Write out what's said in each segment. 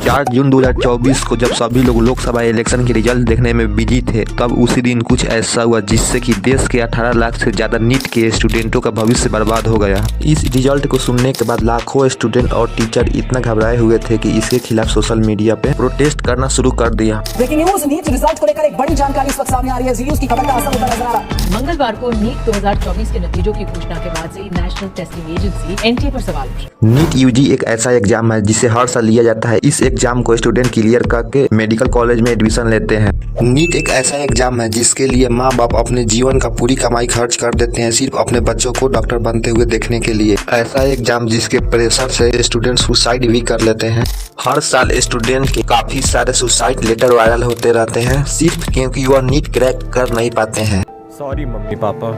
4 जून 2024 को जब सभी लोग लोकसभा इलेक्शन के रिजल्ट देखने में बिजी थे, तब उसी दिन कुछ ऐसा हुआ जिससे कि देश के 18 लाख से ज्यादा नीट के स्टूडेंटों का भविष्य बर्बाद हो गया। इस रिजल्ट को सुनने के बाद लाखों स्टूडेंट और टीचर इतना घबराए हुए थे कि इसके खिलाफ सोशल मीडिया पे प्रोटेस्ट करना शुरू कर दिया। ब्रेकिंग न्यूज, नीट रिजल्ट को लेकर एक बड़ी जानकारी इस वक्त सामने आ रही है। न्यूज की खबर का असर होता नजर आ रहा है। मंगलवार को नीट 2024 के नतीजों की घोषणा के बाद से नेशनल टेस्टिंग एजेंसी एनटीए पर सवाल उठ रहे। नीट यूजी एक ऐसा एग्जाम है जिसे हर साल लिया जाता है। इस एग्जाम को स्टूडेंट क्लियर करके मेडिकल कॉलेज में एडमिशन लेते हैं। नीट एक ऐसा एग्जाम है जिसके लिए माँ बाप अपने जीवन का पूरी कमाई खर्च कर देते हैं सिर्फ अपने बच्चों को डॉक्टर बनते हुए देखने के लिए। ऐसा एग्जाम जिसके प्रेशर से स्टूडेंट सुसाइड भी कर लेते हैं। हर साल स्टूडेंट के काफी सारे सुसाइड लेटर वायरल होते रहते हैं सिर्फ क्योंकि वह नीट क्रैक कर नहीं पाते हैं। सॉरी मम्मी पापा,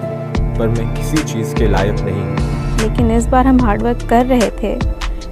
पर मैं किसी चीज के लायक नहीं हूँ। लेकिन इस बार हम हार्डवर्क कर रहे थे,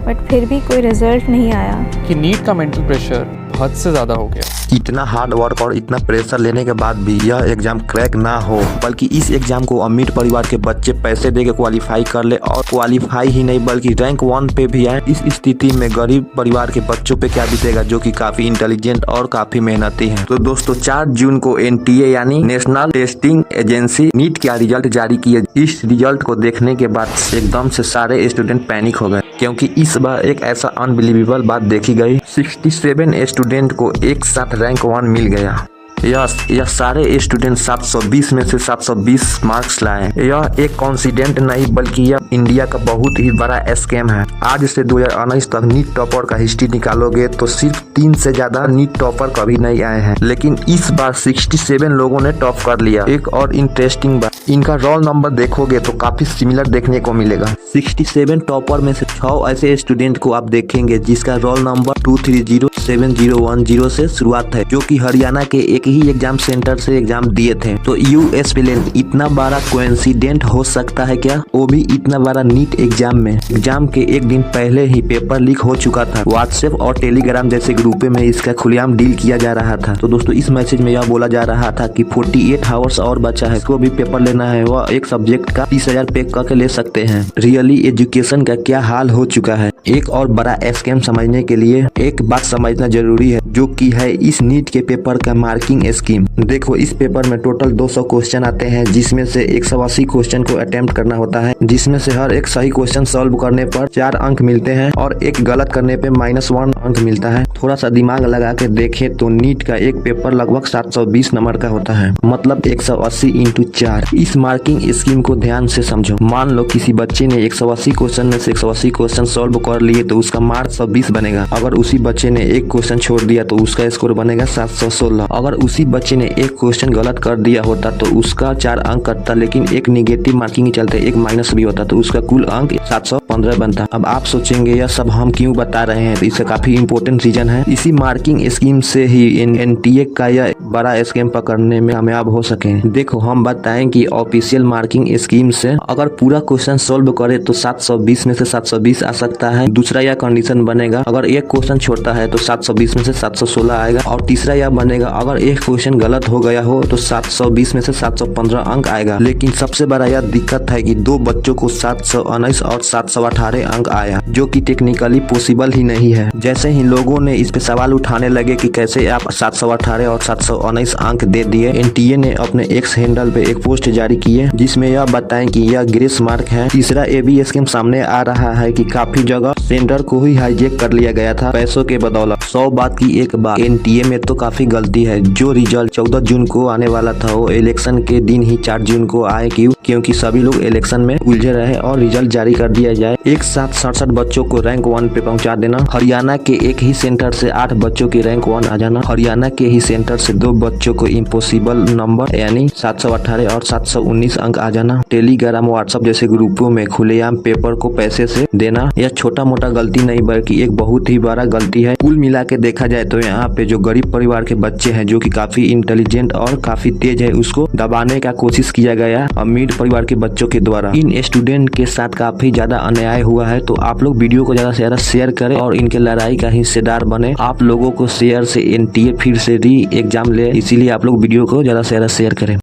बट फिर भी कोई रिजल्ट नहीं आया। कि नीट का मेंटल प्रेशर हद से ज्यादा हो गया। इतना हार्ड वर्क और इतना प्रेशर लेने के बाद भी यह एग्जाम क्रैक ना हो, बल्कि इस एग्जाम को अमीर परिवार के बच्चे पैसे देके क्वालिफाई कर ले, और क्वालिफाई ही नहीं बल्कि रैंक 1 पे भी आए। इस स्थिति में गरीब परिवार के बच्चों पे क्या बीतेगा, जो कि काफी इंटेलिजेंट और काफी मेहनती हैं। तो दोस्तों 4 जून को एनटीए यानी नेशनल टेस्टिंग एजेंसी नीट का रिजल्ट जारी किया। इस रिजल्ट को देखने के बाद एकदम से सारे स्टूडेंट पैनिक हो गए, क्योंकि इस बार एक ऐसा अनबिलीवेबल बात देखी गई। 67 स्टूडेंट को एक साथ रैंक 1 मिल गया। यह सारे स्टूडेंट 720 में से 720 मार्क्स लाए। यह एक कॉन्सिडेंट नहीं बल्कि यह इंडिया का बहुत ही बड़ा स्कैम है। आज से 2019 तक नीट टॉपर का हिस्ट्री निकालोगे तो सिर्फ 3 से ज्यादा नीट टॉपर कभी नहीं आए हैं, लेकिन इस बार 67 लोगों ने टॉप कर लिया। एक और इंटरेस्टिंग बात, इनका रोल नंबर देखोगे तो काफी सिमिलर देखने को मिलेगा। 67 टॉपर में से 6 ऐसे स्टूडेंट को आप देखेंगे जिसका रोल नंबर 2307010 से शुरुआत है, जो कि हरियाणा के एक ही एग्जाम सेंटर से एग्जाम दिए थे। तो यूएस प्लेन इतना बड़ा कोइंसिडेंट हो सकता है क्या, वो भी इतना बड़ा नीट एग्जाम में। एग्जाम के एक दिन पहले ही पेपर लीक हो चुका था। व्हाट्सएप और टेलीग्राम जैसे ग्रुपे में इसका खुलेआम डील किया जा रहा था। तो दोस्तों इस मैसेज में यह बोला जा रहा था कि 48 आवर्स और बचा है, इसको भी पेपर लेना है, वह एक सब्जेक्ट का 30,000 पे करके ले सकते हैं। रियली एजुकेशन का क्या हाल हो चुका है। एक और बड़ा स्कैम समझने के लिए एक बात समझना जरूरी है, जो कि है इस नीट के पेपर का मार्किंग स्कीम। देखो इस पेपर में टोटल 200 क्वेश्चन आते हैं, जिसमें से 180 क्वेश्चन को अटेम्प्ट करना होता है, जिसमें से हर एक सही क्वेश्चन सॉल्व करने पर 4 अंक मिलते हैं और एक गलत करने पे -1 अंक मिलता है। थोड़ा सा दिमाग लगा के देखें तो नीट का एक पेपर लगभग 720 नंबर का होता है, मतलब 180 × 4। इस मार्किंग स्कीम को ध्यान से समझो। मान लो किसी बच्चे ने 180 क्वेश्चन में से 180 क्वेश्चन सॉल्व कर लिए तो उसका मार्क 120 बनेगा। अगर उसी बच्चे ने एक क्वेश्चन छोड़ दिया तो उसका स्कोर बनेगा 716। अगर उसी बच्चे ने एक क्वेश्चन गलत कर दिया होता तो उसका 4 अंक कटता, लेकिन एक निगेटिव मार्किंग के चलते एक माइनस भी होता तो उसका कुल अंक 715 बनता। अब आप सोचेंगे यह सब हम क्यों बता रहे हैं, तो इसका काफी इंपॉर्टेंट रीजन है। इसी मार्किंग स्कीम से ही एनटीए का यह बड़ा स्कैम पकड़ने में कामयाब हो सके। देखो हम बताएं कि ऑफिशियल मार्किंग स्कीम से अगर पूरा क्वेश्चन सोल्व करे तो 720 में से 720 आ सकता है। दूसरा यह कंडीशन बनेगा अगर एक क्वेश्चन छोड़ता है तो 720 में से 716 आएगा। और तीसरा यह बनेगा अगर एक क्वेश्चन गलत हो गया हो तो 720 में से 715 अंक आएगा। लेकिन सबसे बड़ा यह दिक्कत है कि 2 बच्चों को 719 और 718 अंक आया, जो कि टेक्निकली पॉसिबल ही नहीं है। जैसे ही लोगों ने इस पे सवाल उठाने लगे कि कैसे आप 718 और 719 अंक दे दिए, एनटीए ने अपने एक्स हैंडल पे एक पोस्ट जारी किए जिसमें यह बताएं कि यह ग्रेस मार्क है। तीसरा ये भी स्कीम सामने आ रहा है कि काफी जगह सेंटर को ही हाईजैक कर लिया गया था पैसों के बदौलत। 100 बात की एक बात, एनटीए में तो काफी गलती है। जो रिजल्ट 14 जून को आने वाला था वो इलेक्शन के दिन ही 4 जून को आए, क्योंकि सभी लोग इलेक्शन में उलझे रहे और रिजल्ट जारी कर दिया जाए। एक साथ 67 बच्चों को रैंक 1 पे पहुंचा देना, हरियाणा के एक ही सेंटर से 8 बच्चों की रैंक 1 आ जाना, हरियाणा के ही सेंटर से 2 बच्चों को इम्पॉसिबल नंबर यानी 718 और 719 अंक आ जाना, टेलीग्राम व्हाट्सएप जैसे ग्रुपों में खुलेआम पेपर को पैसे से देना, यह छोटा मोटा गलती नहीं बल्कि एक बहुत ही बड़ा गलती है। कुल मिला के देखा जाए तो यहाँ पे जो गरीब परिवार के बच्चे हैं जो कि काफी इंटेलिजेंट और काफी तेज है, उसको दबाने का कोशिश किया गया अमीर परिवार के बच्चों के द्वारा। इन स्टूडेंट के साथ काफी ज्यादा अन्याय हुआ है। तो आप लोग वीडियो को ज्यादा से ज्यादा शेयर करें और इनके लड़ाई का हिस्सेदार बने। आप लोगों को शेयर से एनटीए फिर से री एग्जाम ले, इसीलिए आप लोग वीडियो को ज्यादा से ज्यादा शेयर करें।